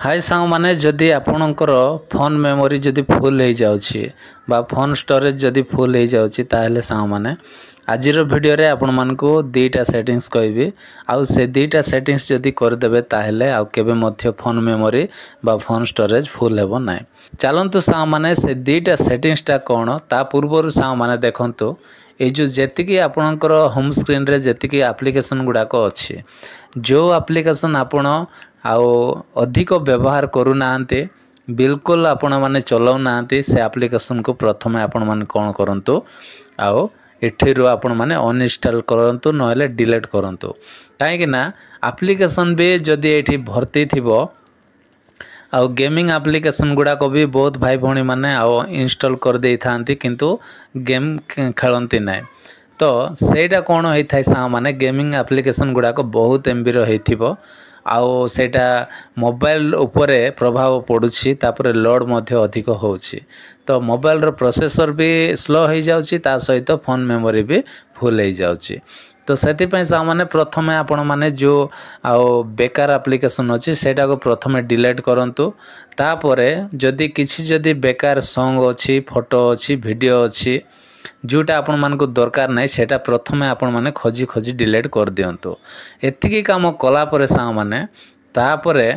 हाय सांग माने जदि आपणकर फोन मेमोरी जदि फुल हो जाउछि बा फोन स्टोरेज जदि फुल हो जाउछि ताहेले सांग माने आजिर वीडियो रे आपण मानको दुईटा सेटिंग्स कहबी आउ से दुईटा सेटिंग्स जदि कर देबे ताहेले आउ केबे मध्य फोन मेमोरी बा फोन स्टोरेज फुल हेबो नै। चलंतु सांग माने से दुईटा सेटिंग्स टा कोन ता पूर्वरु सांग माने देखंतु ए जो जेतिकी आपणकर होम स्क्रीन रे जेतिकी एप्लीकेशन गुडा को अछि जो एप्लीकेशन आपण आउ अधिक व्यवहार करू नांते बिल्कुल आपण माने चलाउ नांते से एप्लीकेशन को प्रथमे आपण माने कोन करंतु आउ एठिरो आपण माने अनइंस्टॉल करंतु नहले डिलीट करंतु काहे कि ना एप्लीकेशन भी जदी एठी भर्ती थिबो आउ गेमिंग एप्लीकेशन गुडा को भी बहुत भाई भणी माने आउ इंस्टॉल कर देई थांती किंतु गेम खेलंती नै तो सेटा कोन होई थाय सा माने गेमिंग एप्लीकेशन गुडा को बहुत एमबी रो हेथिबो आउ सेटा मोबाइल उपरे प्रभाव पड़ुछि तापरे लोड मध्य अधिक होउछि तो मोबाइल रो प्रोसेसर भी स्लो हो जाउछि ता सहित फोन मेमोरी भी फुल हो जाउछि तो सेति पय सा माने प्रथमे आपण माने जो आउ बेकार एप्लीकेशन अछि सेटा को प्रथमे डिलीट करंतु तापरे जदी किछि जदी बेकार सॉन्ग अछि फोटो अछि वीडियो अछि जोटा आपण मान को दरकार नै सेटा प्रथमे आपण माने खोजी खोजी डिलीट कर दियंतु एतिकी काम कला परे सा माने तापरे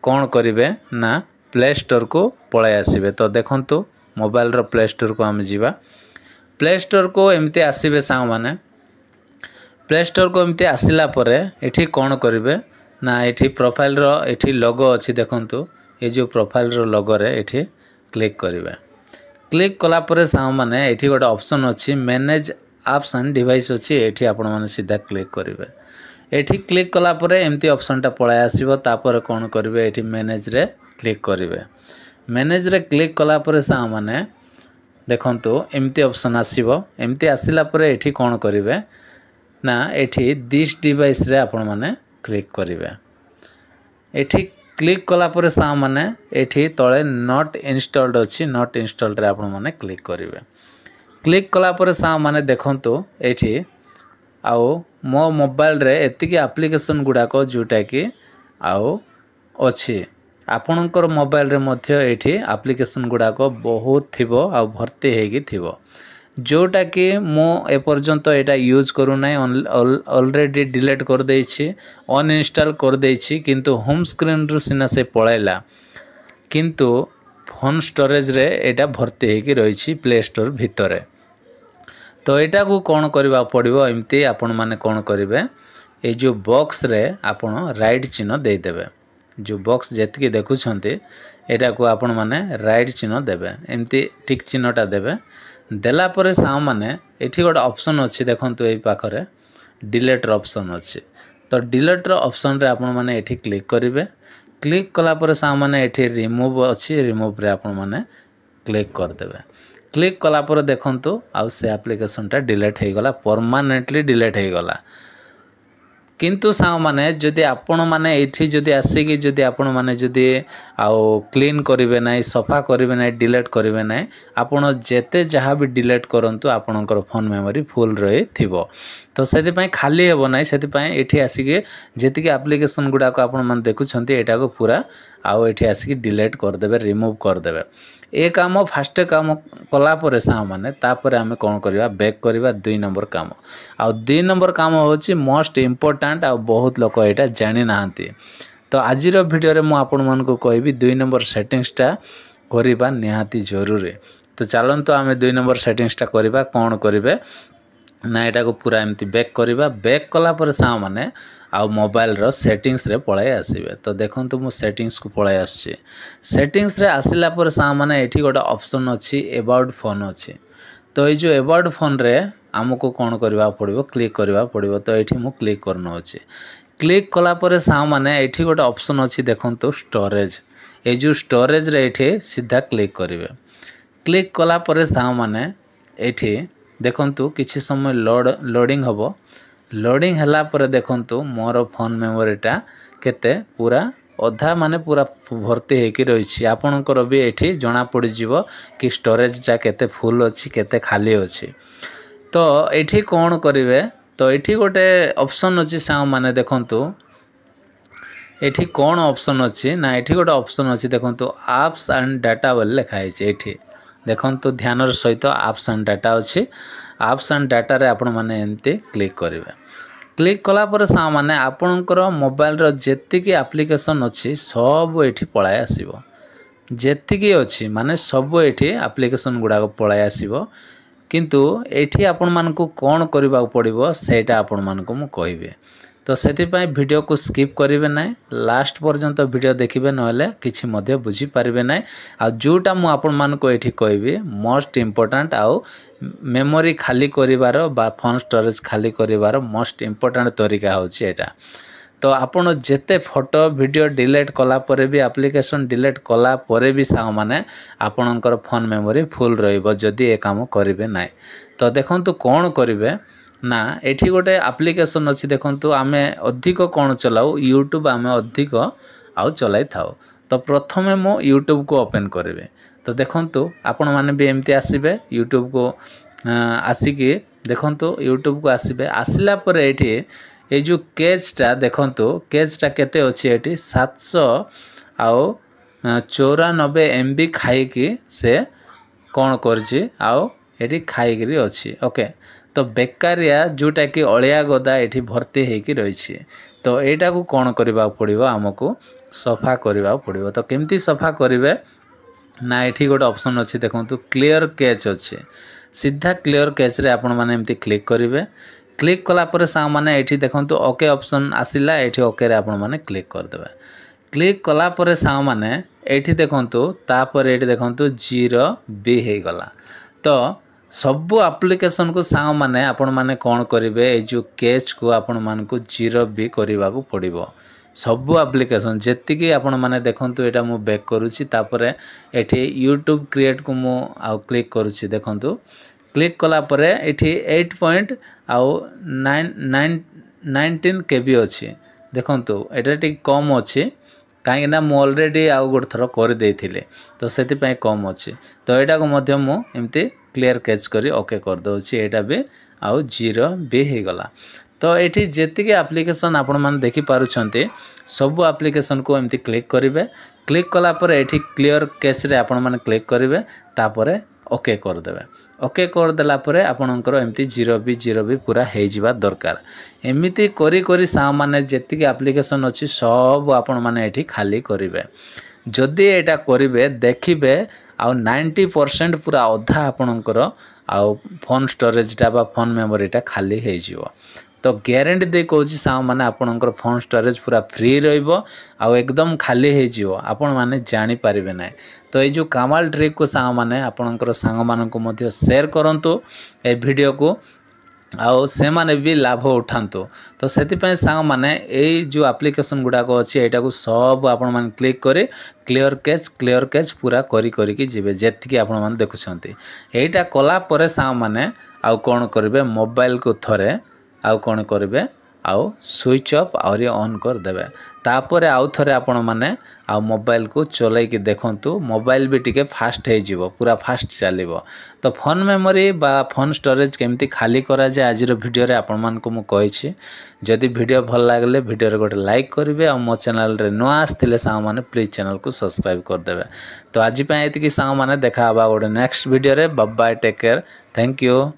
कोन करिवे ना प्ले स्टोर को पळाय आसीबे तो देखंतु मोबाइल रो प्ले स्टोर को हम जीवा प्ले स्टोर को एमते आसीबे सा माने प्ले स्टोर को एमते आसिला परे एठी कोन करिवे ना एठी प्रोफाइल रो एठी लोगो अछि देखंतु ए जो प्रोफाइल रो लोगो रे एठी क्लिक करिवे क्लिक कला परे सा माने एठी गोटे ऑप्शन अछि मैनेज एप्स एंड डिवाइस अछि एठी आपण माने सीधा क्लिक करिवे एठी क्लिक कला परे एमती ऑप्शन टा पळाय आसीबो तापर कोन करिवे एठी मैनेज रे क्लिक करिवे मैनेज रे क्लिक कला परे सा माने देखंतु एमती ऑप्शन आसीबो एमती आसिला परे एठी कोन करिवे ना एठी दिस डिवाइस रे आपण माने क्लिक करिवे एठी क्लिक कला परे सा माने एठी तळे नॉट इंस्टॉल्ड अछि नॉट इंस्टॉल्ड रे आपण माने क्लिक करिवे क्लिक कला परे सा माने देखंतु एठी आउ मो मोबाइल रे एतिकी एप्लीकेशन गुडा को जोटा कि आउ अछि आपणकर मोबाइल रे मध्य एठी एप्लीकेशन गुडा को बहुत थिबो आ भर्ती हेगी थिबो जोटा कि मो ए पर्यंत एटा यूज करू नै ऑलरेडी डिलीट कर देछि अनइंस्टॉल कर देछि किंतु होम स्क्रीन रु सिना से पळाइला किंतु फोन स्टोरेज रे एटा भर्ती हेगी रहिछि प्ले स्टोर भितरे तो एटा को कोन करबा पड़िबो एमती आपण माने कोन करिवे ए जो बॉक्स रे आपण राइट चिन्ह दे देबे जो बॉक्स जेतकी देखुछंती एटा को आपण माने राइट चिन्ह देबे एमती टिक चिन्हटा देबे देला परे सा माने एठी गोटे ऑप्शन अछि देखंतु एई पाखरे डिलीट रो ऑप्शन अछि तो डिलीट रो ऑप्शन रे आपण माने एठी क्लिक करिवे क्लिक कला परे सा माने एठी रिमूव अछि रिमूव रे आपण माने क्लिक कर देबे क्लिक कला परे देखंतु आ से एप्लीकेशन टा डिलीट हे गला परमानेंटली डिलीट हे गला किंतु सा माने जदि आपण माने एठी जदि आसी कि जदि आपण माने जदि आउ क्लीन करिवे नै सफा करिवे नै डिलीट करिवे नै आपण जेते जहा भी डिलीट करंतु आपणकर फोन मेमोरी फुल रही थिबो तो सेति पय खाली हेबो नै सेति पय एठी आसी कि जेति कि एप्लीकेशन गुडा को आपण मान देखुछंती एटा को पूरा आउ एठी आसी कि डिलीट कर देबे रिमूव कर देबे ए काम फास्ट काम कला परे सा माने तापरे हमें कोन करबा बैक करबा 2 नंबर काम आ 2 नंबर काम होची मोस्ट इंपोर्टेंट आ बहुत लोक एटा जानि नाहंती तो आजिर वीडियो रे मु आपण मन को कहबी 2 नंबर सेटिंग्स टा करबा निहाती जरूरी तो चलंतु हमें 2 नंबर सेटिंग्स टा करबा कोन करबे ना एटा को पूरा एमती बैक करबा बैक कला परे सा माने आ मोबाइल रो सेटिंग्स रे पळाय आसीबे तो देखंतु मु सेटिंग्स को पळाय आछी सेटिंग्स रे आसिला परे सा माने एठी गोटे ऑप्शन अछि अबाउट फोन अछि तो ए जो अबाउट फोन रे हमको कोन करबा पड़िबो क्लिक करबा पड़िबो तो एठी मु क्लिक करनो अछि क्लिक कला परे सा माने एठी गोटे ऑप्शन अछि देखंतु स्टोरेज ए जो स्टोरेज रे एठी सीधा क्लिक करिवे क्लिक कला परे सा माने एठी देखंतु किछि समय लोडिंग हबो लोडिंग हला परे देखंतु मोर फोन मेमोरीटा केते पूरा अधा माने पूरा भर्ती हेकी रहिछि आपणकर भी एठी जणा पड़ी जिवो कि स्टोरेज टा केते फुल अछि केते खाली अछि तो एठी कोन करिवे तो एठी गोटे ऑप्शन अछि सा माने देखंतु एठी कौन ऑप्शन अच्छी ना एठी गोटे ऑप्शन अच्छी देखो आप्स एंड डाटा बोले लिखाई एठी देखो ध्यान सहित आप्स एंड डाटा अच्छी आप्स एंड डाटा रे आपण माने एमती क्लिक करेंगे क्लिक कलापर सा माने आपणकर मोबाइल रो जेतिकी एप्लिकेशन अच्छी सब एठी पळाय आसीबो जेतिकी अच्छी माने सब एठी एप्लिकेशन गुडा पळाय आसीबो किंतु एठी आपण मानकु कोन करबा पड़िबो सेटा आपण मानकु मु कहबे तो सेतिपाई वीडियो को स्किप करेंगे ना लास्ट पर्यंत वीडियो देखिए ना किसी बुझी पारे ना आ जोटा मु आपण मानको एठी कहबी मोस्ट इम्पोर्टेंट आउ मेमोरी खाली करिवार बा फोन स्टोरेज खाली करिवार मोस्ट इम्पोर्टेंट तरीका होची एटा तो आपण जेते फोटो वीडियो डिलीट कला परे भी एप्लिकेशन डिलीट कला परे भी सा माने आपणकर फोन मेमोरी फुल रहिबो जदी ए काम करिवे ना तो देखंतु कोन करिवे ना एठी गोटे एप्लिकेशन अच्छी देखंतु आमे अधिक कौन चलाऊ यूट्यूब आमे अधिक आउ चलाई थाओ तो प्रथमे मो यूट्यूब को ओपन करेंगे तो देखंतु आपण माने भी एमती आसीबे यूट्यूब को आसिकी देखंतु यूट्यूब को आसीबे आसिला पर एठी ए जो केजटा देखंतु केजटा केते अछि एठी 700 आउ 94 MB खाई से कौन करछि आउ एठी खाई गिरी अछि ओके तो बेकारिया जोटा कि अलिया गदा एठी भर्ती होगी रही तो यहाँ को कौन करने पड़ो आमको सफा करने पड़ो तो केमती सफा करेंगे ना एठी गोटे ऑप्शन अच्छी देखो क्लियर कैच अच्छे सीधा क्लियर कैच रे आपण माने एमती क्लिक करेंगे क्लिक कलापर सा माने एठी देखो ओके ऑप्शन आसिला एठी ओके रे आपण माने क्लिक करदे क्लिक कलापर सा माने एठी देखो तापर एठी देखो 0B हो गला तो सबु एप्लिकेशन को सांग माने आपण माने कौन करेंगे ये जो कैच को आपण मान को 0B करने को पड़ो सबु एप्लिकेशन जेतिकी आपण माने देखंतु एटा मु बैक करूची तापर एठी यूट्यूब क्रिएट को मु आउ क्लिक करूची देखंतु क्लिक कला परे एठी 8.19 KB अछि देखंतु एटा टिक कम अछि कहीं ना मु ऑलरेडी आउ गोटे थर कर देथिले तो सेति पय कम अछि तो एटा को मध्य मु एमती क्लियर कैच करी ओके कर दउछि एटा भी आउ 0B हो गला तो एठी जेतिके एप्लिकेशन आपण मान देखि पारुछन्ते सब एप्लिकेशन को एमती क्लिक करिवे क्लिक कला पर एठी क्लियर कैच रे आपण मान क्लिक करिवे तापरे ओके कर देबे ओके कर देला परे आपणकर एमती 0B पूरा हो जिबा दरकार एमिति करी करी सा माने जेतिके एप्लिकेशन अछि सब आपण माने एठी खाली करिवे जदि एटा करिवे देखिबे आउ 90% पूरा अधा आपणकर आउ फोन स्टोरेजटा बा फोन मेमोरीटा खाली हो जिवो तो ग्यारंटी दे कहूँ सा माने आपणकर फोन स्टोरेज पूरा फ्री रहिबो आउ एकदम खाली हो जिवो आपण माने जानि पारिबे ना तो ये जो कमाल ट्रिक को सा माने आपणकर सांग माननको मध्य शेयर करंतु ए वीडियो को आउ से माने भी लाभ उठांतु तो सेतिपय सांग माने ए जो एप्लिकेशन गुडा को अछि एटा को सब आपण माने क्लिक करे क्लियर कैच पूरा करी करी कि जिवे जेतिकी आपण माने देखुछंती एटा कला परे सांग माने आउ कोन करबे मोबाइल को थरे आउ कोन करबे आउ स्विच ऑफ और ऑन कर देबे तापर आउ थरे आपण माने आउ मोबाइल को चलै कि देखंतु मोबाइल भी टिके फास्ट हो जिवो पूरा फास्ट चलिबो तो फोन मेमोरी बा फोन स्टोरेज केमती खाली करा जाय आज रो वीडियो रे आपण मान को मु कहिछि जदि वीडियो भल लागले वीडियो रे गोटे लाइक करिवे आ मो चैनल रे नुआ आस्थिले सा माने प्लीज चैनल को सब्सक्राइब कर देबे तो आज पय एतिकी सा माने देखा बा गोटे नेक्स्ट वीडियो रे bye bye take care thank you.